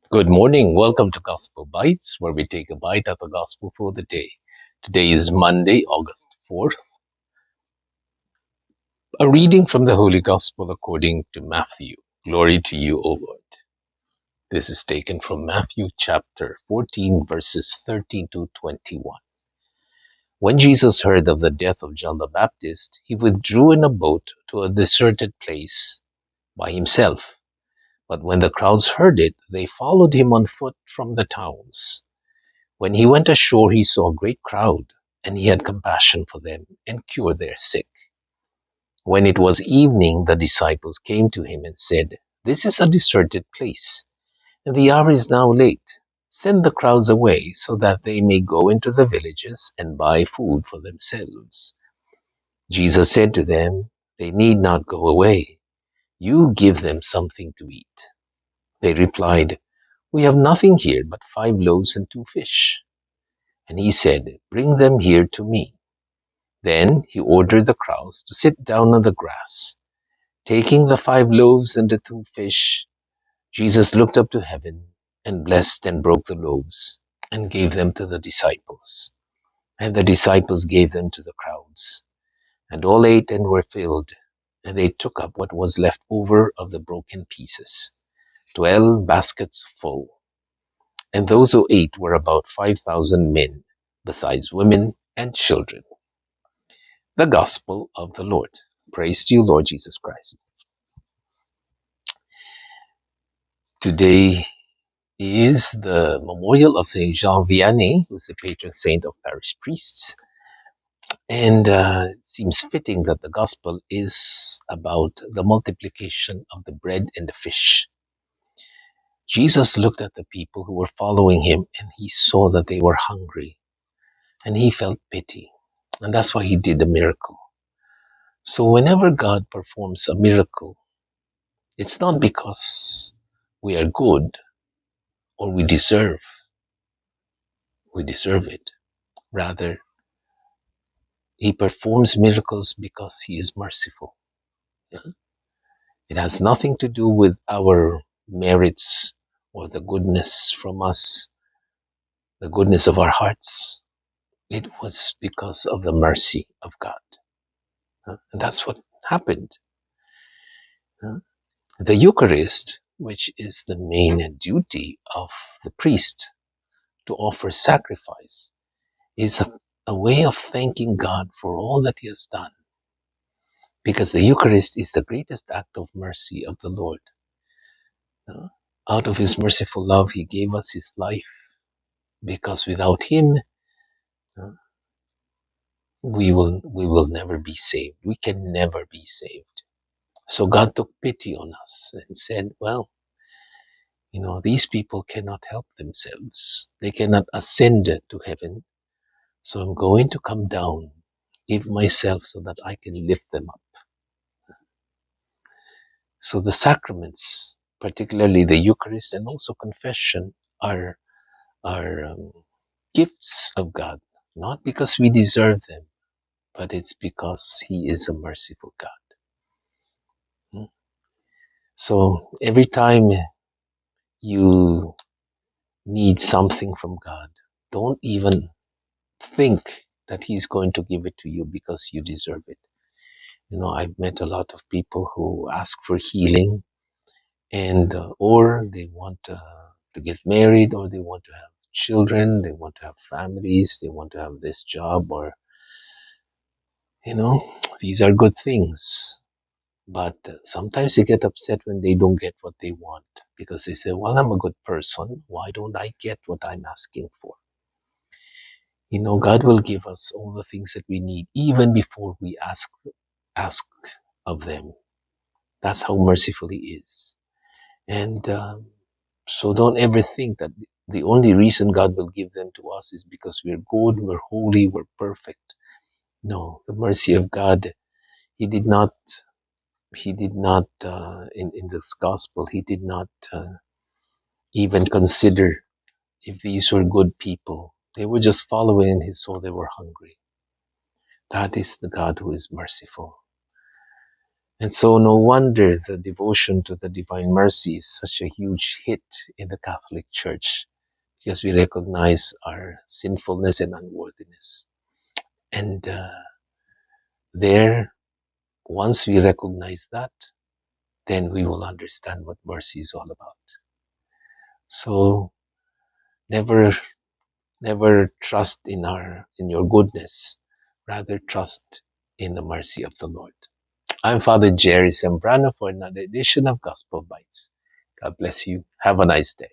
Good morning. Welcome to Gospel Bytes, where we take a bite at the gospel for the day. Today is Monday, August 4th. A reading from the Holy Gospel according to Matthew. Glory to you, O Lord. This is taken from Matthew chapter 14, verses 13 to 21. When Jesus heard of the death of John the Baptist, he withdrew in a boat to a deserted place by himself. But when the crowds heard it, they followed him on foot from the towns. When he went ashore, he saw a great crowd, and he had compassion for them and cured their sick. When it was evening, the disciples came to him and said, "This is a deserted place, and the hour is now late. Send the crowds away so that they may go into the villages and buy food for themselves." Jesus said to them, "They need not go away. You give them something to eat." They replied, "We have nothing here but 5 loaves and 2 fish." And he said, "Bring them here to me." Then he ordered the crowds to sit down on the grass. Taking the 5 loaves and the 2 fish, Jesus looked up to heaven and blessed and broke the loaves and gave them to the disciples. And the disciples gave them to the crowds. And all ate and were filled, and they took up what was left over of the broken pieces, 12 baskets full. And those who ate were about 5,000 men, besides women and children. The Gospel of the Lord. Praise to you, Lord Jesus Christ. Today is the memorial of Saint Jean Vianney, who is the patron saint of parish priests. And it seems fitting that the Gospel is about the multiplication of the bread and the fish. Jesus looked at the people who were following him, and he saw that they were hungry, and he felt pity. And that's why he did the miracle. So whenever God performs a miracle, it's not because we are good or we deserve it. Rather, he performs miracles because he is merciful. Yeah? It has nothing to do with our merits or the goodness from us, the goodness of our hearts. It was because of the mercy of God. And that's what happened. The Eucharist, which is the main duty of the priest to offer sacrifice, is a way of thanking God for all that he has done. Because the Eucharist is the greatest act of mercy of the Lord. Out of his merciful love, he gave us his life. Because without him, uh, we will never be saved. We can never be saved. So God took pity on us and said, well, these people cannot help themselves. They cannot ascend to heaven. So I'm going to come down, give myself so that I can lift them up. So the sacraments, particularly the Eucharist and also confession, are gifts of God, not because we deserve them, but it's because He is a merciful God. So every time you need something from God, don't even think that He's going to give it to you because you deserve it. I've met a lot of people who ask for healing, and or they want to get married, or they want to have children, they want to have families, they want to have this job, or these are good things. But sometimes they get upset when they don't get what they want, because they say, well, I'm a good person, why don't I get what I'm asking for? God will give us all the things that we need even before we ask of them. That's how merciful He is. And so don't ever think that the only reason God will give them to us is because we're good, we're holy, we're perfect. No, the mercy of God, He did not, in this gospel, He did not even consider if these were good people. They were just following, and He saw they were hungry. That is the God who is merciful. And so, no wonder the devotion to the Divine Mercy is such a huge hit in the Catholic Church because we recognize our sinfulness and unworthiness. And there, once we recognize that, then we will understand what mercy is all about. So, never, never trust in your goodness, rather trust in the mercy of the Lord. I'm Father Jerry Sembrano for another edition of Gospel Bites. God bless you. Have a nice day.